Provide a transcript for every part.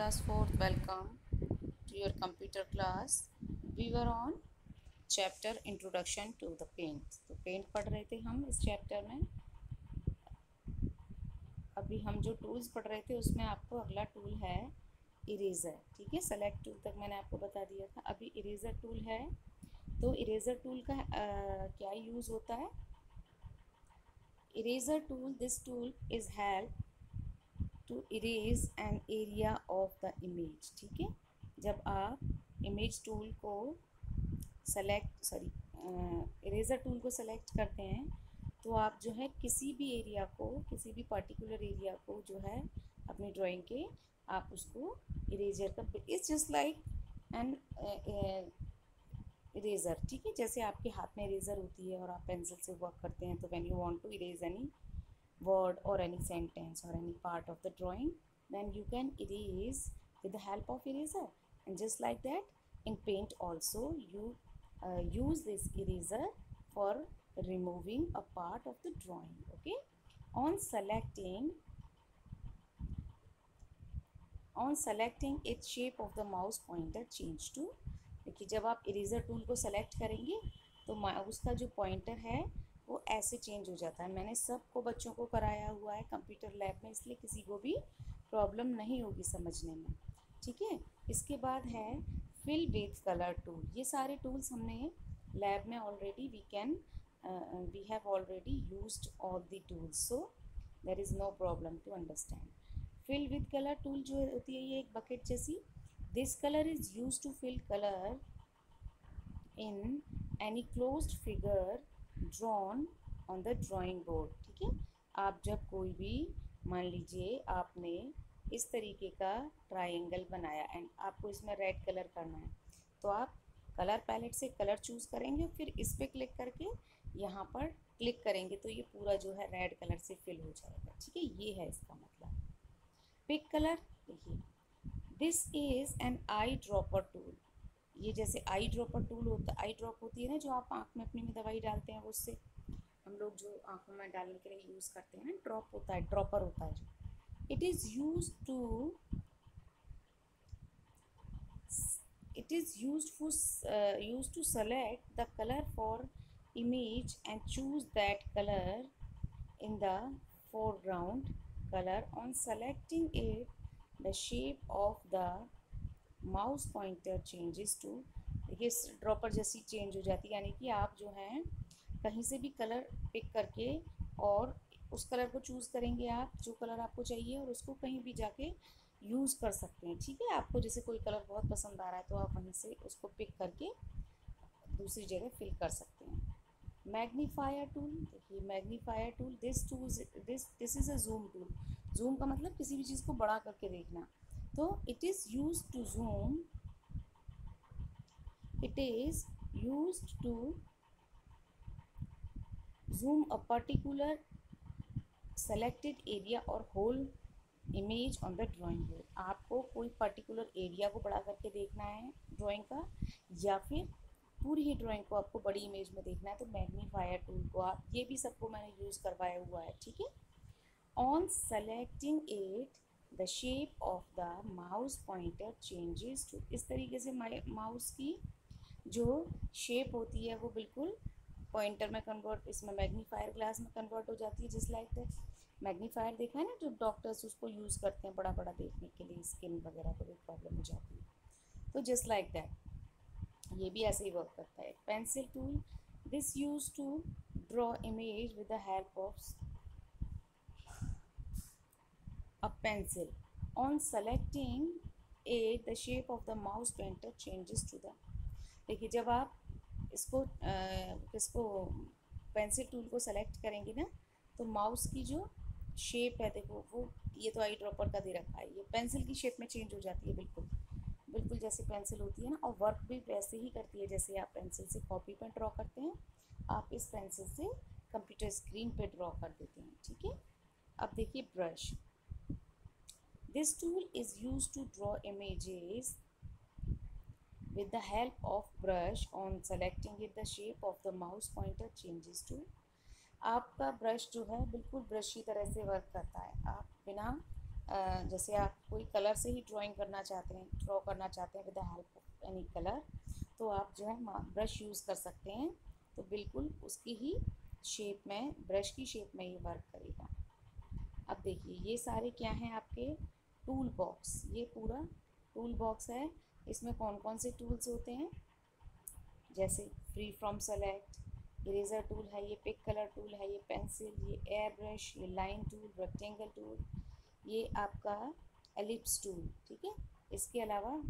class 4th, welcome to your computer class. We were on chapter introduction to the paint. तो paint पढ़ रहे थे हम इस चैप्टर में. अभी हम जो टूल्स पढ़ रहे थे उसमें आपको अगला टूल है इरेज़र. ठीक है, सेलेक्ट टूल तक मैंने आपको बता दिया था. अभी इरेज़र टूल है. तो इरेज़र टूल का क्या यूज़ होता है. Eraser tool, this tool is help to erase an area of the image. ठीक है, जब आप इमेज टूल को इरेज़र टूल को सेलेक्ट करते हैं तो आप जो है किसी भी एरिया को, किसी भी पर्टिकुलर एरिया को जो है अपनी ड्राइंग के आप उसको इरेजर का, it's just like an eraser. ठीक है, जैसे आपके हाथ में इरेज़र होती है और आप पेंसिल से वर्क करते हैं, तो when you want to erase any word or any sentence or any part of the drawing, then you can erase with the help of eraser. And just like that, in paint also you use this eraser for removing a part of the drawing. Okay, on selecting its shape of the mouse pointer change to. देखिए, जब आप eraser tool को select करेंगे तो mouse का जो pointer है वो ऐसे चेंज हो जाता है. मैंने सबको बच्चों को कराया हुआ है कंप्यूटर लैब में, इसलिए किसी को भी प्रॉब्लम नहीं होगी समझने में. ठीक है, इसके बाद है फिल विथ कलर टूल. ये सारे टूल्स हमने लैब में already we have already used all the tools, so there is no problem to understand. Fill with colour tool जो होती है ये एक बकेट जैसी. This colour is use to fill colour in any closed figure drawn on the drawing board. ठीक है, आप जब कोई भी, मान लीजिए आपने इस तरीके का ट्रायंगल बनाया एंड आपको इसमें रेड कलर करना है, तो आप कलर पैलेट से कलर चूज़ करेंगे, फिर इस पर क्लिक करके यहाँ पर क्लिक करेंगे तो ये पूरा जो है रेड कलर से फिल हो जाएगा. ठीक है, ये है इसका मतलब. Pick colour. देखिए, this is an eye dropper tool. ये जैसे आई ड्रॉपर टूल होता, आई ड्रॉप होती है ना, जो आप आँख में अपनी में दवाई डालते हैं, वो उससे हम लोग जो आँखों में डालने के लिए यूज़ करते हैं ना, ड्रॉप होता है, ड्रॉपर होता है जो. It is use to select the colour for image and choose that color in the foreground color. On selecting it, the shape of the mouse pointer changes to. देखिए, dropper जैसी change हो जाती है, यानी कि आप जो हैं कहीं से भी कलर पिक करके और उस कलर को चूज़ करेंगे, आप जो कलर आपको चाहिए, और उसको कहीं भी जाके यूज़ कर सकते हैं. ठीक है, आपको जैसे कोई कलर बहुत पसंद आ रहा है तो आप वहीं से उसको पिक करके दूसरी जगह फिल कर सकते हैं. Magnifier tool. देखिए, magnifier tool, this is a zoom tool. Zoom का मतलब किसी भी चीज़ को बड़ा करके देखना. तो it is use to zoom a particular selected area or whole image on the drawing board. आपको कोई पर्टिकुलर एरिया को बड़ा करके देखना है ड्राइंग का, या फिर पूरी ही ड्राइंग को आपको बड़ी इमेज में देखना है, तो मैग्नीफायर टूल को आप, ये भी सबको मैंने यूज़ करवाया हुआ है. ठीक है. On selecting it, the shape of the mouse pointer changes to. इस तरीके से माउस की जो शेप होती है वो बिल्कुल पॉइंटर में कन्वर्ट, इसमें मैग्नीफायर ग्लास में कन्वर्ट हो जाती है. Just like that. मैग्नीफायर देखा है ना, जो डॉक्टर्स उसको यूज़ करते हैं बड़ा बड़ा देखने के लिए, स्किन वगैरह को भी प्रॉब्लम हो जाती है. तो जस्ट लाइक दैट ये भी ऐसे ही वर्क करता है. Pencil tool. This use to draw image with the help of a pencil. On selecting it, the shape of the mouse pointer changes to the. देखिए, जब आप इसको पेंसिल टूल को सेलेक्ट करेंगे ना, तो माउस की जो शेप है, देखो वो, ये तो आई ड्रॉपर का दे रखा है, ये पेंसिल की शेप में चेंज हो जाती है, बिल्कुल बिल्कुल जैसे पेंसिल होती है ना. और वर्क भी वैसे ही करती है जैसे आप पेंसिल से कॉपी पर ड्रॉ करते हैं, आप इस पेंसिल से कंप्यूटर स्क्रीन पे ड्रॉ कर देते हैं. ठीक है. अब देखिए, brush. This tool is used to draw images with the help of brush. On selecting it, the shape of the mouse pointer changes to. आपका ब्रश जो है बिल्कुल ब्रश की तरह से वर्क करता है. आप बिना जैसे आप कोई कलर से ही ड्राइंग करना चाहते हैं, ड्रॉ करना चाहते हैं with the help of any colour, तो आप जो है ब्रश यूज़ कर सकते हैं। तो बिल्कुल उसकी ही शेप में, ब्रश की शेप में ये वर्क करेगा। अब देखिए ये सारे क्या हैं आपके टूल बॉक्स, ये पूरा टूल बॉक्स है। इसमें कौन कौन से टूल्स होते हैं, जैसे free from select, eraser tool है, ये पिक कलर टूल है, ये पेंसिल, ये एयर ब्रश, ये लाइन टूल, रेक्टेंगल टूल, ये आपका एलिप्स टूल, ठीक है। इसके अलावा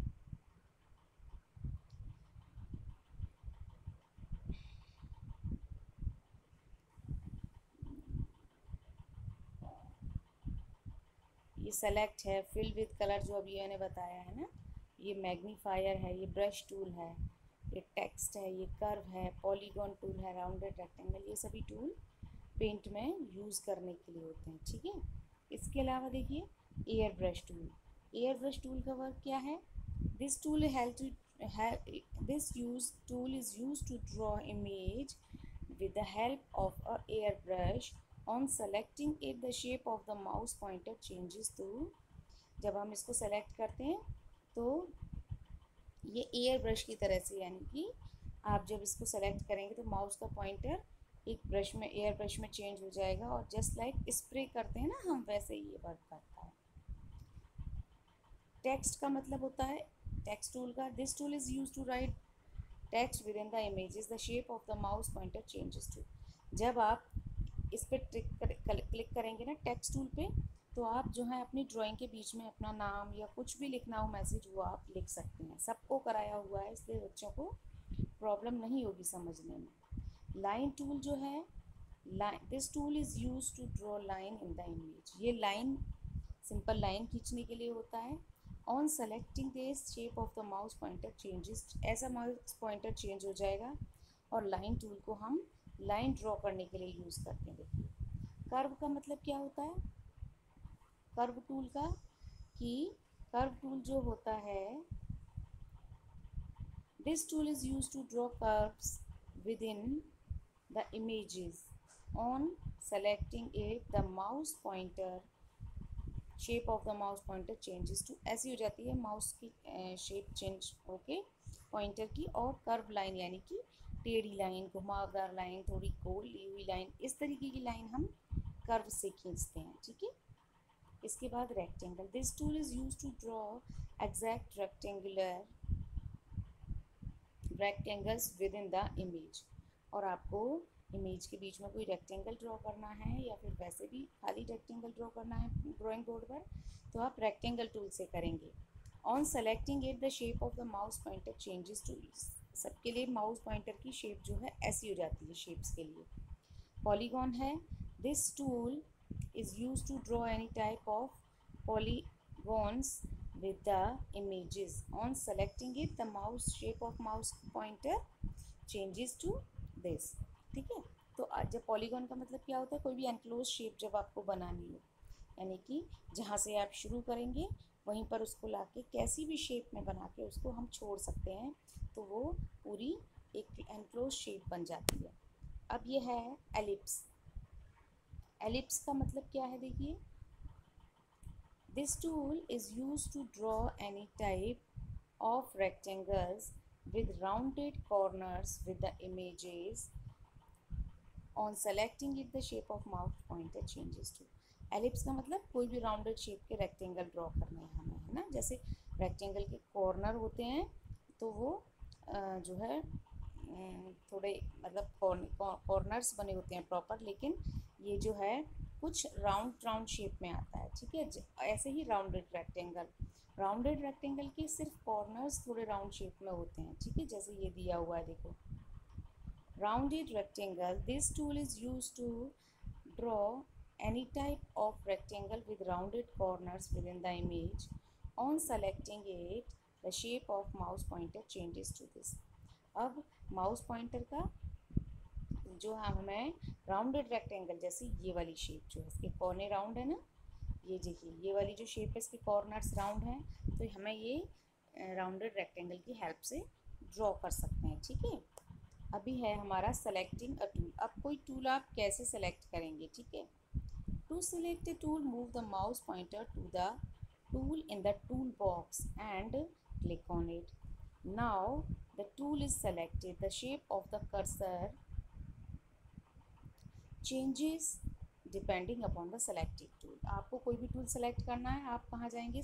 ये सेलेक्ट है, फिल विद कलर जो अभी मैंने बताया है ना, ये मैग्नीफायर है, ये ब्रश टूल है, ये टेक्स्ट है, ये कर्व है, पॉलीगॉन टूल है, राउंडेड रेक्टेंगल, ये सभी टूल पेंट में यूज़ करने के लिए होते हैं, ठीक है। इसके अलावा देखिए air brush tool, air brush tool का वर्क क्या है, this tool help to this use tool is use to draw image with the help of a airbrush. On selecting it, the shape of the mouse pointer changes to, जब हम इसको select करते हैं तो ये air brush की तरह से, यानी कि आप जब इसको सेलेक्ट करेंगे तो माउस का पॉइंटर एक ब्रश में, एयर ब्रश में चेंज हो जाएगा, और जस्ट लाइक स्प्रे करते हैं ना हम, वैसे ही ये वर्क करता है। टेक्स्ट का मतलब होता है, टेक्स्ट टूल का, this tool is use to write text within the images, the shape of the mouse pointer changes to, जब आप इस पर क्लिक करेंगे ना टेक्स्ट टूल पे, तो आप जो है अपनी ड्राइंग के बीच में अपना नाम या कुछ भी लिखना हो, मैसेज, वो आप लिख सकते हैं। सबको कराया हुआ है, इसलिए बच्चों को प्रॉब्लम नहीं होगी समझने में। लाइन टूल जो है, this tool is use to draw line in the image, ये लाइन, सिंपल लाइन खींचने के लिए होता है। On selecting this shape of the mouse pointer changes, ऐसा माउस पॉइंटर चेंज हो जाएगा। और लाइन टूल को हम लाइन ड्रॉ करने के लिए यूज़ करते हैं। देखिए कर्व का मतलब क्या होता है, कर्व टूल का, कि कर्व टूल जो होता है, this tool is use to draw curves within the images. On selecting it the mouse pointer, shape of the mouse pointer changes to, ऐसी हो जाती है माउस की शेप चेंज होके पॉइंटर की, और कर्व लाइन यानी कि टेढ़ी लाइन, घुमावदार लाइन, थोड़ी गोल ली हुई लाइन, इस तरीके की लाइन हम कर्व से खींचते हैं, ठीक है। इसके बाद rectangle, this tool is use to draw exact rectangles within the image, और आपको इमेज के बीच में कोई रेक्टेंगल ड्रॉ करना है या फिर वैसे भी खाली रेक्टेंगल ड्रॉ करना है ड्राइंग बोर्ड पर, तो आप रेक्टेंगल टूल से करेंगे। On selecting it the shape of the mouse pointer changes to, सबके लिए माउस पॉइंटर की शेप जो है ऐसी हो जाती है शेप्स के लिए। पॉलीगॉन है, this tool is use to draw any type of polygons with the images. On selecting it, the mouse shape of mouse pointer changes to this, ठीक है। तो जब पॉलीगॉन का मतलब क्या होता है, कोई भी एनक्लोज शेप जब आपको बनानी हो, यानी कि जहाँ से आप शुरू करेंगे वहीं पर उसको लाके कैसी भी शेप में बना के उसको हम छोड़ सकते हैं, तो वो पूरी एक एनक्लोज शेप बन जाती है। अब ये है एलिप्स, एलिप्स का मतलब क्या है, देखिए this tool is use to draw any type of rectangles with rounded corners with the images. On selecting it, the shape of mouse pointer changes to. Ellipse का मतलब कोई भी राउंडेड शेप के रेक्टेंगल ड्रॉ करने हैं हमें, है ना। जैसे रेक्टेंगल के कॉर्नर होते हैं तो वो जो है थोड़े मतलब कॉर्नर्स बने होते हैं प्रॉपर, लेकिन ये जो है कुछ राउंड शेप में आता है, ठीक है। ऐसे ही राउंडेड रेक्टेंगल के सिर्फ कॉर्नर्स थोड़े राउंड शेप में होते हैं, ठीक है। जैसे ये दिया हुआ है, देखो rounded rectangle, this tool is use to draw any type of rectangle with rounded corners within the image. On selecting it, the shape of mouse pointer changes to this. अब माउस पॉइंटर का जो हमें rounded rectangle, जैसे ये वाली shape जो है, इसके कॉर्नर राउंड है ना, ये देखिए ये वाली जो शेप है इसके कॉर्नर्स राउंड हैं, तो हमें ये राउंडेड रेक्टेंगल की हेल्प से ड्रॉ कर सकते हैं, ठीक है। अभी है हमारा सेलेक्टिंग अ टूल। अब कोई टूल आप कैसे सेलेक्ट करेंगे, ठीक है। To select a tool, move the mouse pointer to the tool in the toolbox and click on it. Now the tool is selected. The shape of the cursor changes depending upon the selected tool. आपको कोई भी tool select करना है, आप कहाँ जाएंगे,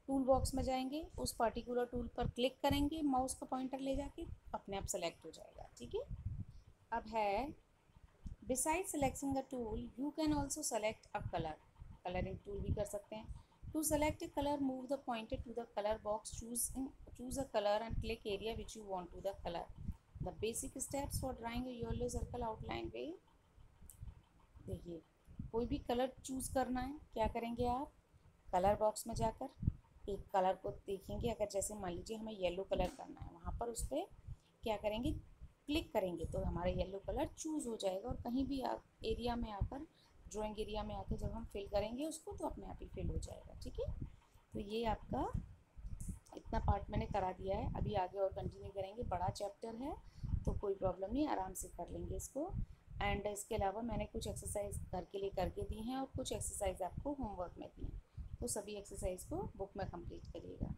tool box में जाएंगे, उस पर्टिकुलर टूल पर क्लिक करेंगे, माउस का पॉइंटर ले जाके अपने आप सेलेक्ट हो जाएगा। ठीक है। अब है Besides selecting the tool, you can also select a color. Coloring tool भी कर सकते हैं। To select a color, move the pointer to the color box, choose a color and click area which you want to the color. The basic steps for drawing a yellow circle outline way. देखिए, कोई भी colour choose करना है, क्या करेंगे आप, colour box में जाकर एक कलर को देखेंगे। अगर जैसे मान लीजिए हमें येलो कलर करना है, वहाँ पर उस पर क्या करेंगे, क्लिक करेंगे तो हमारा येलो कलर चूज़ हो जाएगा। और कहीं भी एरिया में आकर, ड्राइंग एरिया में आकर जब हम फिल करेंगे उसको तो अपने आप ही फिल हो जाएगा। ठीक है। तो ये आपका इतना पार्ट मैंने करा दिया है। अभी आगे और कंटिन्यू करेंगे, बड़ा चैप्टर है तो कोई प्रॉब्लम नहीं, आराम से कर लेंगे इसको। एंड इसके अलावा मैंने कुछ एक्सरसाइज घर के लिए करके दी हैं और कुछ एक्सरसाइज आपको होमवर्क में दी हैं, तो सभी एक्सरसाइज को बुक में कंप्लीट करिएगा।